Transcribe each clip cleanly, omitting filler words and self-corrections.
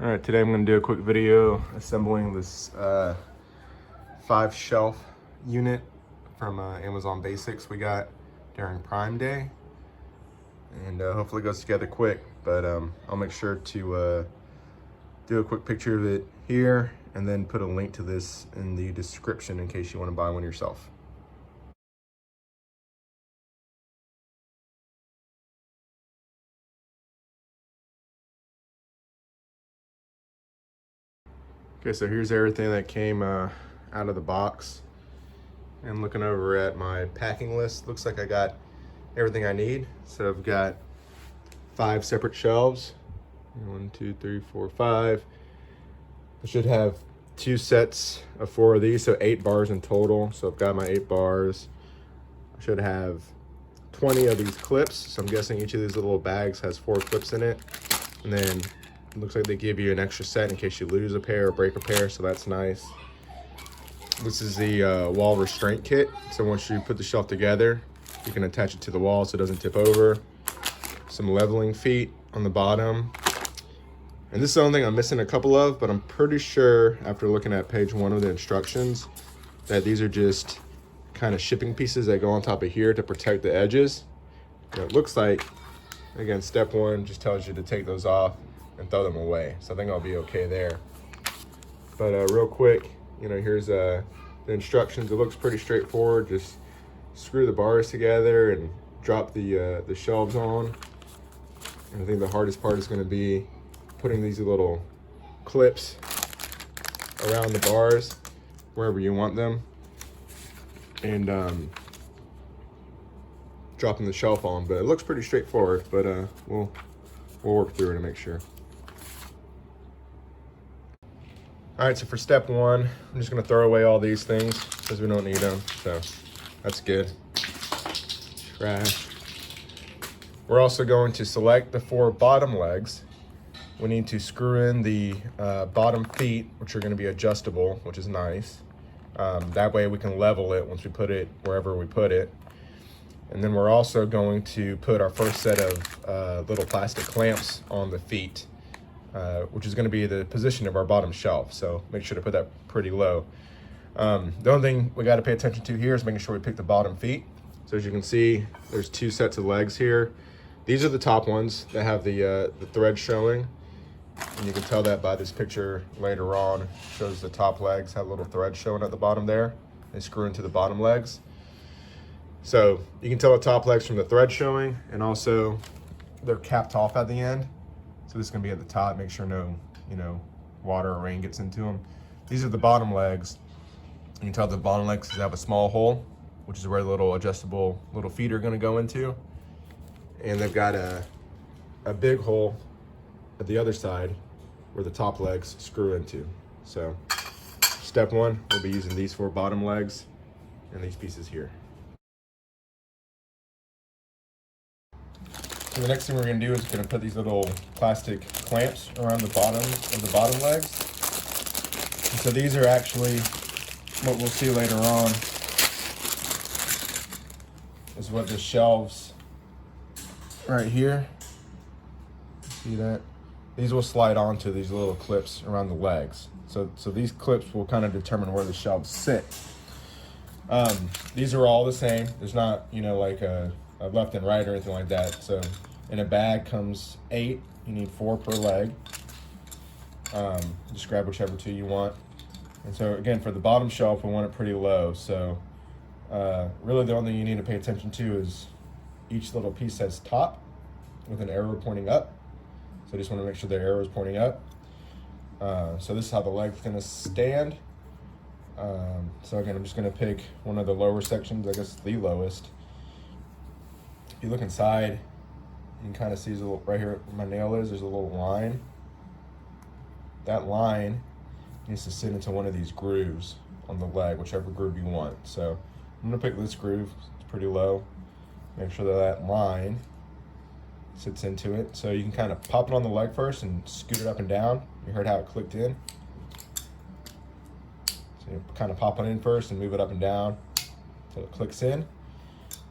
All right, today I'm going to do a quick video assembling this 5-shelf unit from Amazon Basics we got during Prime Day, and hopefully it goes together quick, but I'll make sure to do a quick picture of it here and then put a link to this in the description in case you want to buy one yourself. Okay, so here's everything that came out of the box. And looking over at my packing list, looks like I got everything I need. So I've got 5 separate shelves. 1, 2, 3, 4, 5. I should have 2 sets of 4 of these, so 8 bars in total. So I've got my 8 bars. I should have 20 of these clips. So I'm guessing each of these little bags has 4 clips in it. And then it looks like they give you an extra set in case you lose a pair or break a pair, so that's nice. This is the wall restraint kit. So once you put the shelf together, you can attach it to the wall so it doesn't tip over. Some leveling feet on the bottom. And this is the only thing I'm missing a couple of, but I'm pretty sure after looking at page 1 of the instructions that these are just kind of shipping pieces that go on top of here to protect the edges. And it looks like, again, step 1 just tells you to take those off and throw them away. So I think I'll be okay there. But real quick, here's the instructions. It looks pretty straightforward. Just screw the bars together and drop the shelves on. And I think the hardest part is going to be putting these little clips around the bars wherever you want them, and dropping the shelf on. But it looks pretty straightforward. But we'll work through it and make sure. All right, so for step 1, I'm just gonna throw away all these things because we don't need them, so that's good. Trash. We're also going to select the 4 bottom legs. We need to screw in the bottom feet, which are gonna be adjustable, which is nice. That way we can level it once we put it wherever we put it. And then we're also going to put our first set of little plastic clamps on the feet. Which is going to be the position of our bottom shelf. So make sure to put that pretty low. The only thing we got to pay attention to here is making sure we pick the bottom feet. So as you can see, there's 2 sets of legs here. These are the top ones that have the thread showing. And you can tell that by this picture later on. It shows the top legs have a little thread showing at the bottom there. They screw into the bottom legs. So you can tell the top legs from the thread showing, and also they're capped off at the end. So this is gonna be at the top, make sure no, water or rain gets into them. These are the bottom legs. You can tell the bottom legs have a small hole, which is where the little adjustable little feet are gonna go into. And they've got a big hole at the other side where the top legs screw into. So step 1, we'll be using these 4 bottom legs and these pieces here. So the next thing we're going to do is we're going to put these little plastic clamps around the bottom of the bottom legs. And so these are actually what we'll see later on is what the shelves right here. See that? These will slide onto these little clips around the legs. So these clips will kind of determine where the shelves sit. These are all the same. There's not, like a left and right or anything like that. So in a bag comes 8. You need 4 per leg. Just grab whichever 2 you want. And so again, for the bottom shelf, we want it pretty low. So really the only thing you need to pay attention to is each little piece says top with an arrow pointing up. So I just want to make sure the arrow is pointing up. So this is how the leg's going to stand. So again, I'm just going to pick one of the lower sections, I guess the lowest. If you look inside, you can kind of see right here where my nail is, there's a little line. That line needs to sit into one of these grooves on the leg, whichever groove you want. So I'm gonna pick this groove, it's pretty low. Make sure that line sits into it. So you can kind of pop it on the leg first and scoot it up and down. You heard how it clicked in. So you kind of pop it in first and move it up and down until it clicks in.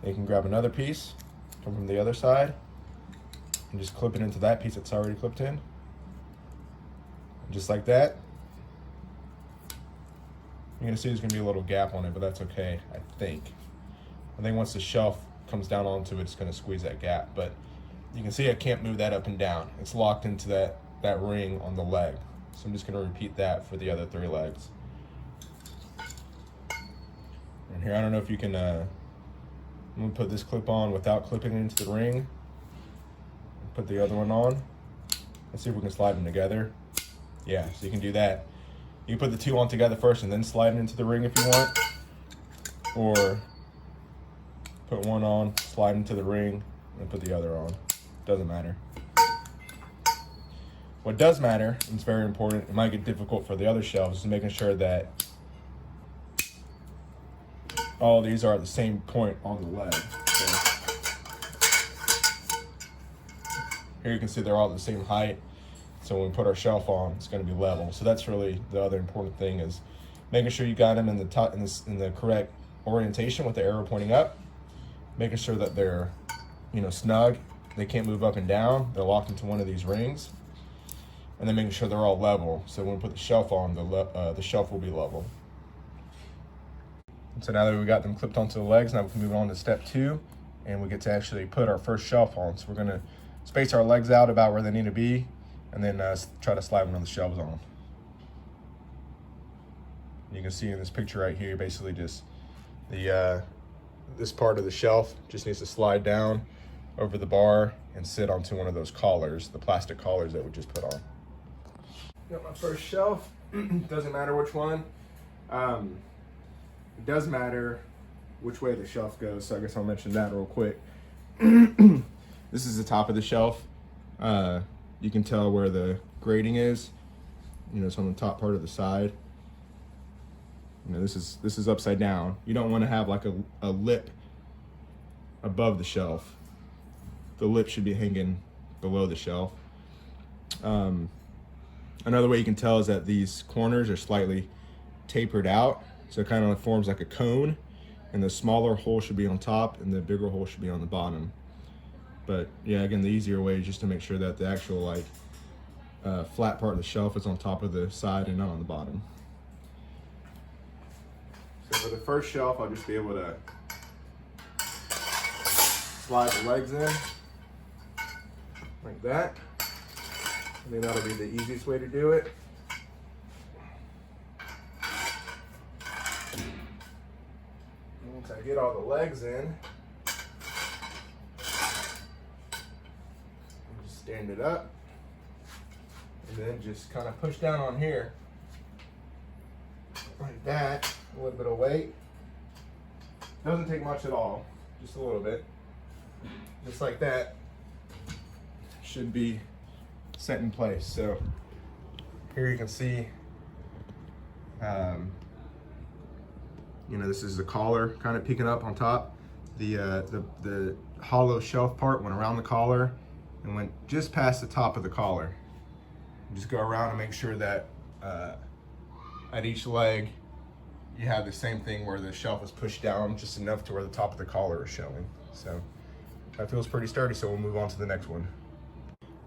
Then you can grab another piece, come from the other side, and just clip it into that piece that's already clipped in. Just like that. You're gonna see there's gonna be a little gap on it, but that's okay, I think. I think once the shelf comes down onto it, it's gonna squeeze that gap. But you can see I can't move that up and down. It's locked into that ring on the leg. So I'm just gonna repeat that for the other 3 legs. And here, I don't know if you can, I'm gonna put this clip on without clipping it into the ring. Put the other one on. Let's see if we can slide them together. Yeah, so you can do that. You can put the 2 on together first and then slide it into the ring if you want. Or put one on, slide into the ring, and put the other on. Doesn't matter. What does matter, and it's very important, it might get difficult for the other shelves, is making sure that all these are at the same point on the leg. So here you can see they're all at the same height. So when we put our shelf on, it's going to be level. So that's really the other important thing, is making sure you got them in the top, in the correct orientation with the arrow pointing up, making sure that they're, you know, snug. They can't move up and down. They're locked into one of these rings, and then making sure they're all level. So when we put the shelf on, the shelf will be level. So now that we got them clipped onto the legs, now we can move on to step 2, and we get to actually put our first shelf on. So we're going to space our legs out about where they need to be, and then try to slide one of the shelves on. You can see in this picture right here, basically just this part of the shelf just needs to slide down over the bar and sit onto one of those collars, the plastic collars that we just put on. Got my first shelf. Doesn't matter which one. It does matter which way the shelf goes, so I guess I'll mention that real quick. This is the top of the shelf. You can tell where the grating is. You know, it's on the top part of the side. You know, this is upside down. You don't want to have like a lip above the shelf. The lip should be hanging below the shelf. Another way you can tell is that these corners are slightly tapered out, so it kind of forms like a cone, and the smaller hole should be on top and the bigger hole should be on the bottom. But yeah, again, the easier way is just to make sure that the actual like flat part of the shelf is on top of the side and not on the bottom. So for the first shelf, I'll just be able to slide the legs in like that. I think that'll be the easiest way to do it. And once I get all the legs in, just stand it up, and then just kind of push down on here like that. A little bit of weight. Doesn't take much at all, just a little bit. Just like that. Should be set in place. So here you can see, you know, this is the collar kind of peeking up on top. The hollow shelf part went around the collar and went just past the top of the collar. You just go around and make sure that at each leg you have the same thing where the shelf is pushed down just enough to where the top of the collar is showing. So that feels pretty sturdy, so we'll move on to the next one.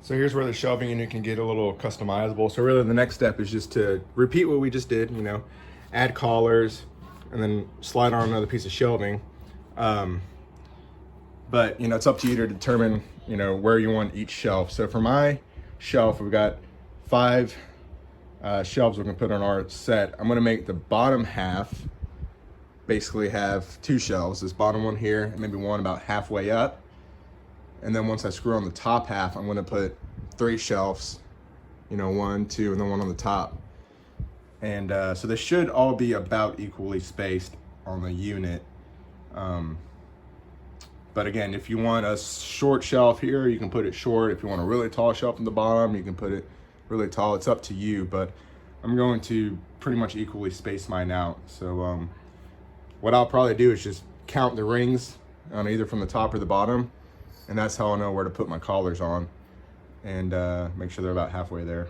So here's where the shelving unit can get a little customizable. So really the next step is just to repeat what we just did, you know, add collars and then slide on another piece of shelving. But you know, it's up to you to determine, you know, where you want each shelf. So for my shelf, we've got 5 shelves we're gonna put on our set. I'm gonna make the bottom half basically have 2 shelves, this bottom one here, and maybe one about halfway up. And then once I screw on the top half, I'm gonna put 3 shelves, you know, 1, 2, and then one on the top. And so they should all be about equally spaced on the unit. But again, if you want a short shelf here, you can put it short. If you want a really tall shelf on the bottom, you can put it really tall. It's up to you, but I'm going to pretty much equally space mine out. So what I'll probably do is just count the rings on either from the top or the bottom, and that's how I'll know where to put my collars on, and make sure they're about halfway there.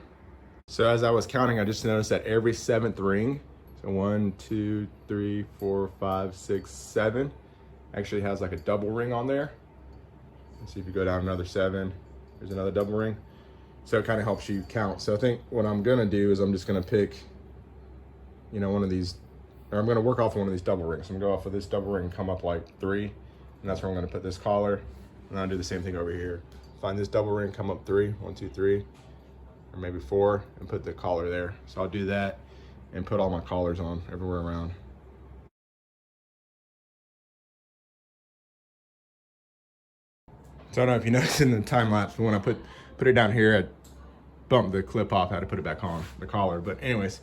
So as I was counting, I just noticed that every 7th ring, so 1, 2, 3, 4, 5, 6, 7, actually has like a double ring on there. Let's see if you go down another 7, there's another double ring. So it kind of helps you count. So I think what I'm gonna do is I'm just gonna pick, you know, one of these, or I'm gonna work off of one of these double rings. I'm gonna go off of this double ring, come up like 3, and that's where I'm gonna put this collar. And I'll do the same thing over here. Find this double ring, come up 3, 1, 2, 3, or maybe 4, and put the collar there. So I'll do that and put all my collars on everywhere around. So I don't know if you noticed in the time lapse, but when I put it down here, I bumped the clip off. I had to put it back on, the collar. But anyways,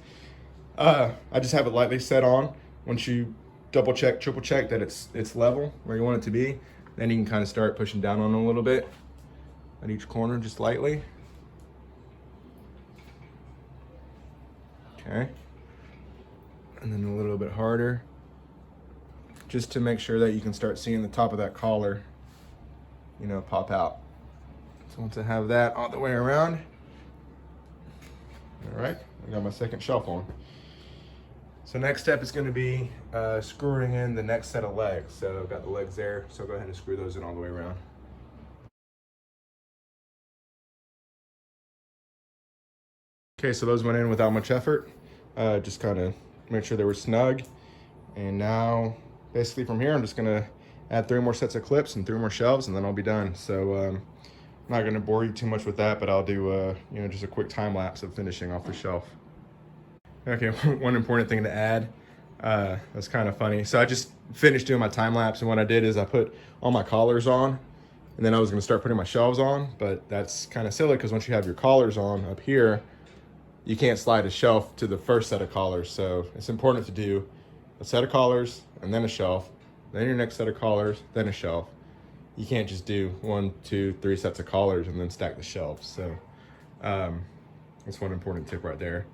I just have it lightly set on. Once you double check, triple check that it's level where you want it to be, then you can kind of start pushing down on it a little bit at each corner, just lightly. Okay. And then a little bit harder, just to make sure that you can start seeing the top of that collar, you know, pop out. So once I have that all the way around, all right, I got my second shelf on. So next step is going to be screwing in the next set of legs. So I've got the legs there, so go ahead and screw those in all the way around. Okay, so those went in without much effort. Just kind of make sure they were snug. And now, basically from here, I'm just gonna add 3 more sets of clips and 3 more shelves, and then I'll be done. So I'm not gonna bore you too much with that, but I'll do you know, just a quick time lapse of finishing off the shelf. Okay, one important thing to add. That's kind of funny. So I just finished doing my time lapse, and what I did is I put all my collars on, and then I was gonna start putting my shelves on, but that's kind of silly because once you have your collars on up here, you can't slide a shelf to the first set of collars. So it's important to do a set of collars and then a shelf, then your next set of collars, then a shelf. You can't just do 1, 2, 3 sets of collars and then stack the shelves. So that's one important tip right there.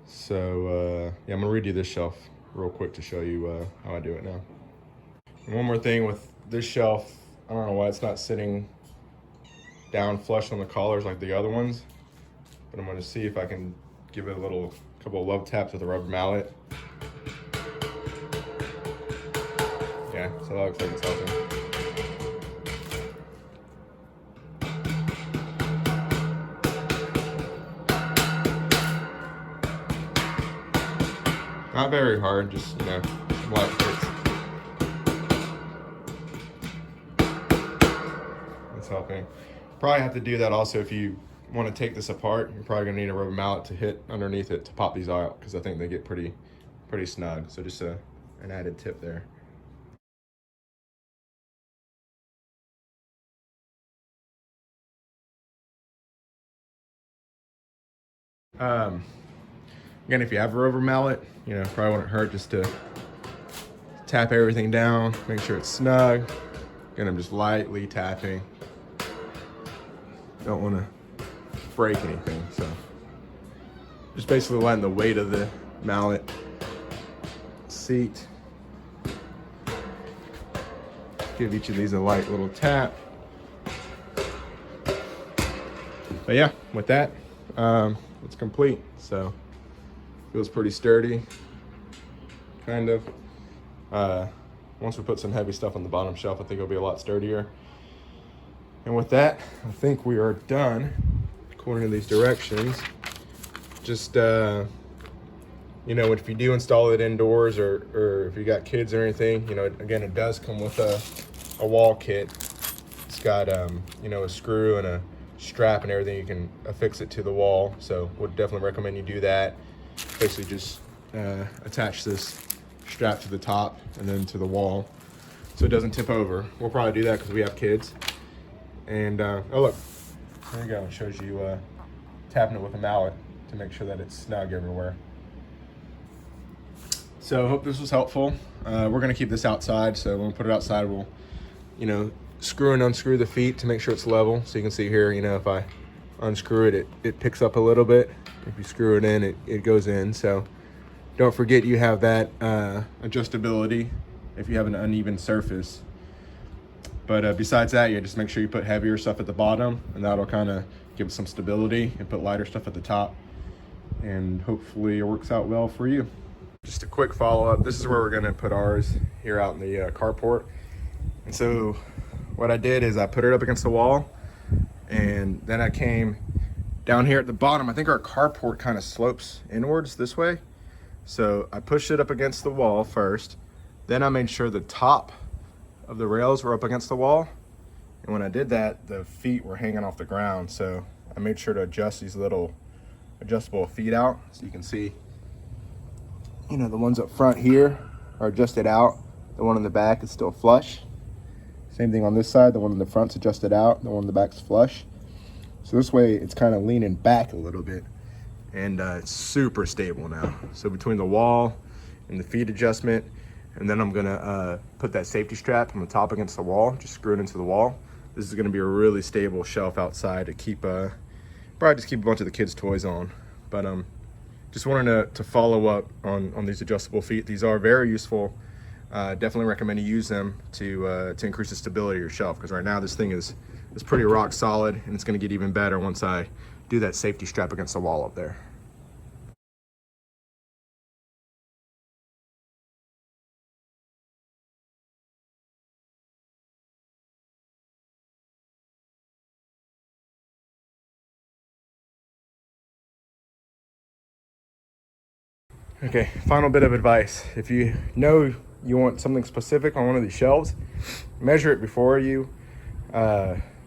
So yeah, I'm gonna redo this shelf real quick to show you how I do it now. And one more thing with this shelf, I don't know why it's not sitting down flush on the collars like the other ones, but I'm gonna see if I can give it a couple of love taps with a rubber mallet. Yeah, so that looks like it's helping. Not very hard, just, you know, light hits. That's helping. Probably have to do that also if you want to take this apart. You're probably gonna need a rubber mallet to hit underneath it to pop these out, because I think they get pretty snug. So just an added tip there. Again, if you have a rubber mallet, you know, probably wouldn't hurt just to tap everything down, make sure it's snug. Again, I'm just lightly tapping. Don't want to break anything, so just basically letting the weight of the mallet seat. Give each of these a light little tap. But yeah, with that, it's complete. So feels pretty sturdy, kind of. Once we put some heavy stuff on the bottom shelf, I think it'll be a lot sturdier. And with that, I think we are done according to these directions. Just, you know, if you do install it indoors, or if you got kids or anything, you know, again, it does come with a wall kit. It's got, you know, a screw and a strap and everything. You can affix it to the wall. So would definitely recommend you do that. Basically just attach this strap to the top and then to the wall so it doesn't tip over. We'll probably do that because we have kids. And oh look, there you go. It shows you tapping it with a mallet to make sure that it's snug everywhere. So I hope this was helpful. We're gonna keep this outside, so when we put it outside, we'll, you know, screw and unscrew the feet to make sure it's level. So you can see here, you know, if I unscrew it, it picks up a little bit. If you screw it in, it goes in. So don't forget you have that adjustability if you have an uneven surface. But besides that, yeah, just make sure you put heavier stuff at the bottom, and that'll kind of give it some stability, and put lighter stuff at the top, and hopefully it works out well for you. Just a quick follow-up. This is where we're gonna put ours, here out in the carport. And so what I did is I put it up against the wall, and then I came Down here at the bottom, I think our carport kind of slopes inwards this way. So I pushed it up against the wall first. Then I made sure the top of the rails were up against the wall. And when I did that, the feet were hanging off the ground. So I made sure to adjust these little adjustable feet out. So you can see, you know, the ones up front here are adjusted out. The one in the back is still flush. Same thing on this side. The one in the front's adjusted out. The one in the back's flush. So this way it's kind of leaning back a little bit, and it's super stable now. So between the wall and the feet adjustment, and then I'm gonna put that safety strap on the top against the wall, just screw it into the wall. This is gonna be a really stable shelf outside to keep, probably just keep a bunch of the kids' toys on. But just wanted to follow up on these adjustable feet. These are very useful. Definitely recommend you use them to increase the stability of your shelf, because right now this thing is pretty rock solid, and it's going to get even better once I do that safety strap against the wall up there. Okay, final bit of advice. If you know you want something specific on one of these shelves, measure it before you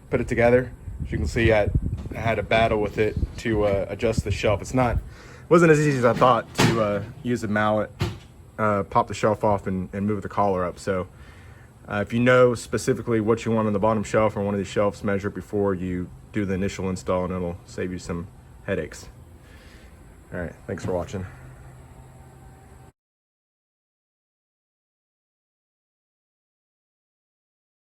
put it together. As you can see, I had a battle with it to adjust the shelf. It wasn't as easy as I thought to use a mallet, pop the shelf off and move the collar up. So if you know specifically what you want on the bottom shelf or one of these shelves, measure it before you do the initial install, and it'll save you some headaches. All right, thanks for watching.